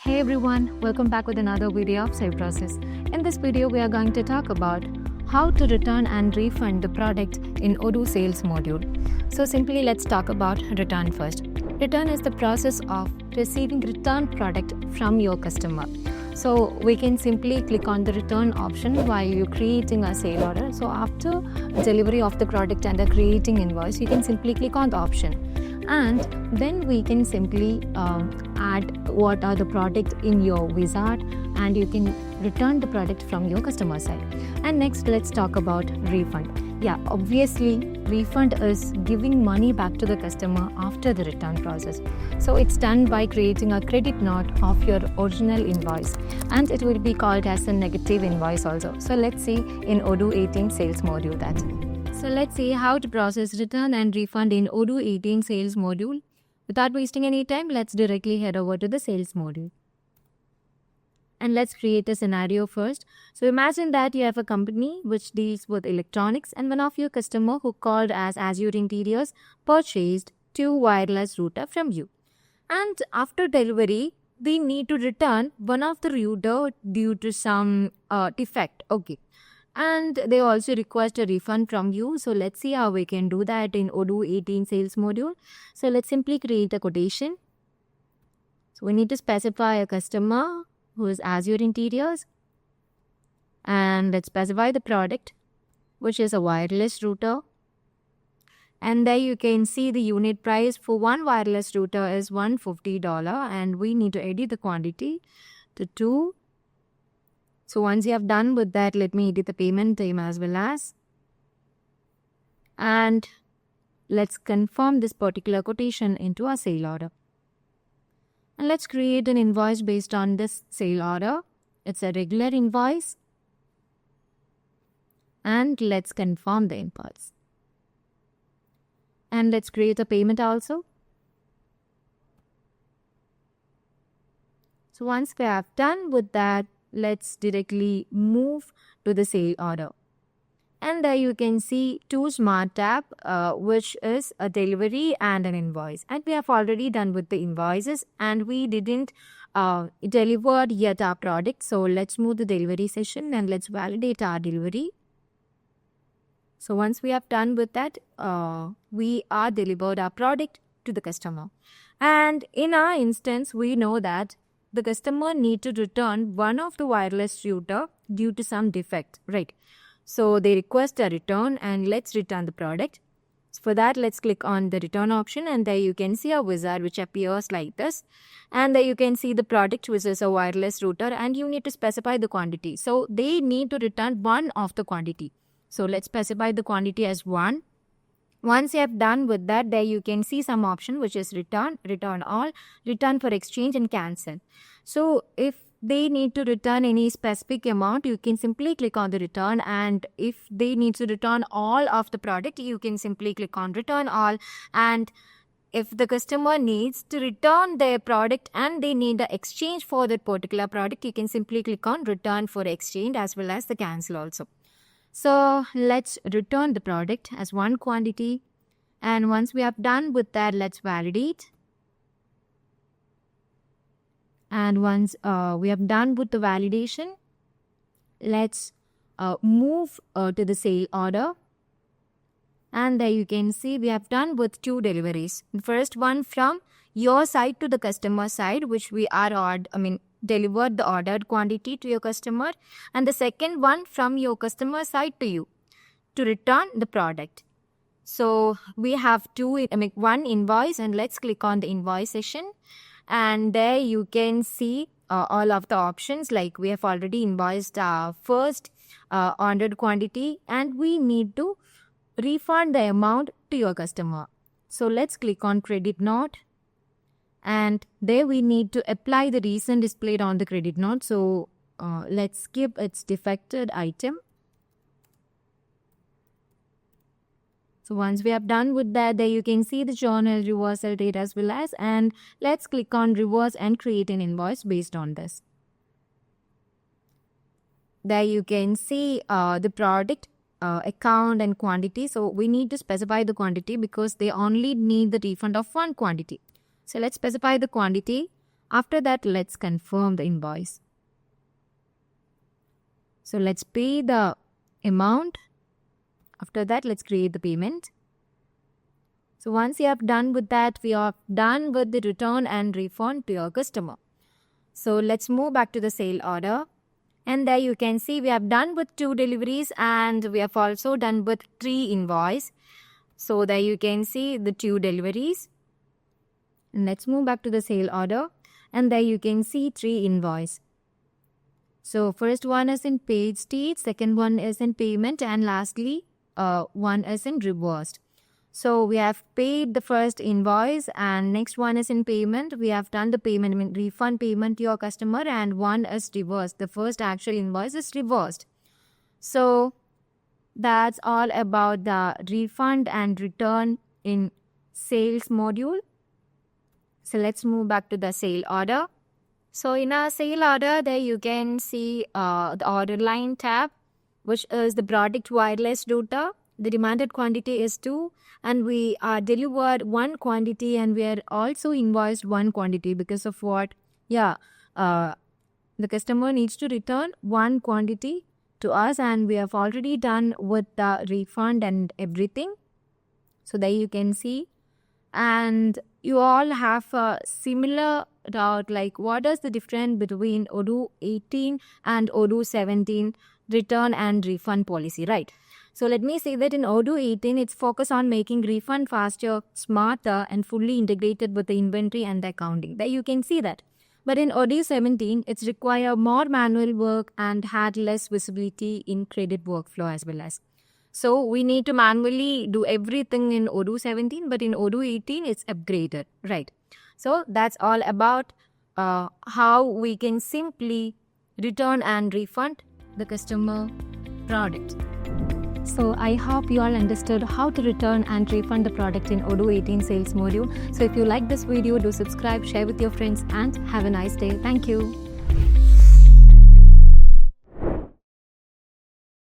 Hey everyone, welcome back with another video of Cybrosys. In this video, we are going to talk about how to return and refund the product in Odoo sales module. So simply let's talk about return first. Return is the process of receiving return product from your customer. So we can simply click on the return option while you're creating a sale order. So after delivery of the product and creating invoice, you can simply click on the option. And then we can simply add what are the products in your wizard, and you can return the product from your customer side. And next, let's talk about refund. Yeah, obviously refund is giving money back to the customer after the return process. So it's done by creating a credit note of your original invoice, and it will be called as a negative invoice also. So let's see in Odoo 18 sales module that. So let's see how to process return and refund in Odoo 18 sales module. Without wasting any time, let's directly head over to the sales module. And let's create a scenario first. So imagine that you have a company which deals with electronics, and one of your customer who called as Azure Interiors purchased 2 wireless router from you. And after delivery, they need to return one of the router due to some defect. Okay. And they also request a refund from you. So let's see how we can do that in Odoo 18 sales module. So let's simply create a quotation. So we need to specify a customer who is Azure Interiors. And let's specify the product, which is a wireless router. And there you can see the unit price for one wireless router is $150. And we need to edit the quantity to 2. So once you have done with that, let me edit the payment time as well as. And let's confirm this particular quotation into a sale order. And let's create an invoice based on this sale order. It's a regular invoice. And let's confirm the inputs. And let's create a payment also. So once we have done with that, let's directly move to the sale order. And there you can see 2 smart tab, which is a delivery and an invoice. And we have already done with the invoices, and we didn't deliver yet our product. So let's move the delivery session and let's validate our delivery. So once we have done with that, we are delivered our product to the customer. And in our instance, we know that the customer need to return one of the wireless router due to some defect, right? So they request a return, and let's return the product. So for that, let's click on the return option, and there you can see a wizard which appears like this. And there you can see the product, which is a wireless router, and you need to specify the quantity. So they need to return one of the quantity. So let's specify the quantity as 1. Once you have done with that, there you can see some option which is return, return all, return for exchange, and cancel. So if they need to return any specific amount, you can simply click on the return. And if they need to return all of the product, you can simply click on return all. And if the customer needs to return their product and they need the exchange for that particular product, you can simply click on return for exchange as well as the cancel also. So let's return the product as 1 quantity. And once we have done with that, let's validate. And once we have done with the validation, let's move to the sale order. And there you can see we have done with 2 deliveries. The first one from your side to the customer side, which we are delivered the ordered quantity to your customer, and the second one from your customer side to you to return the product. So we have 1 invoice, and let's click on the invoice session. And there you can see all of the options, like we have already invoiced our first ordered quantity, and we need to refund the amount to your customer. So let's click on credit note. And there we need to apply the reason displayed on the credit note. So let's skip its defected item. So once we have done with that, there you can see the journal reversal date as well as, and let's click on reverse and create an invoice based on this. There you can see the product, account, and quantity. So we need to specify the quantity because they only need the refund of 1 quantity. So let's specify the quantity. After that, let's confirm the invoice. So let's pay the amount. After that, let's create the payment. So once you have done with that, we are done with the return and refund to your customer. So let's move back to the sale order. And there you can see we have done with 2 deliveries and we have also done with 3 invoice. So there you can see the 2 deliveries. And let's move back to the sale order. And there you can see 3 invoice. So first one is in paid state, second one is in payment, and lastly one is in reversed. So we have paid the first invoice and next one is in payment. We have done the payment, refund payment to your customer, and one is reversed. The first actual invoice is reversed. So that's all about the refund and return in sales module. So let's move back to the sale order. So in our sale order, there you can see the order line tab, which is the product wireless router. The demanded quantity is 2 and we are delivered 1 quantity and we are also invoiced 1 quantity because of what? Yeah, the customer needs to return 1 quantity to us and we have already done with the refund and everything. So there you can see. And you all have a similar doubt like what is the difference between Odoo 18 and Odoo 17 return and refund policy, right? So let me say that in Odoo 18, it's focused on making refund faster, smarter, and fully integrated with the inventory and the accounting. There you can see that. But in Odoo 17, it's require more manual work and had less visibility in credit workflow as well as. So we need to manually do everything in Odoo 17, but in Odoo 18, it's upgraded, right? So that's all about how we can simply return and refund the customer product. So I hope you all understood how to return and refund the product in Odoo 18 sales module. So if you like this video, do subscribe, share with your friends, and have a nice day. Thank you.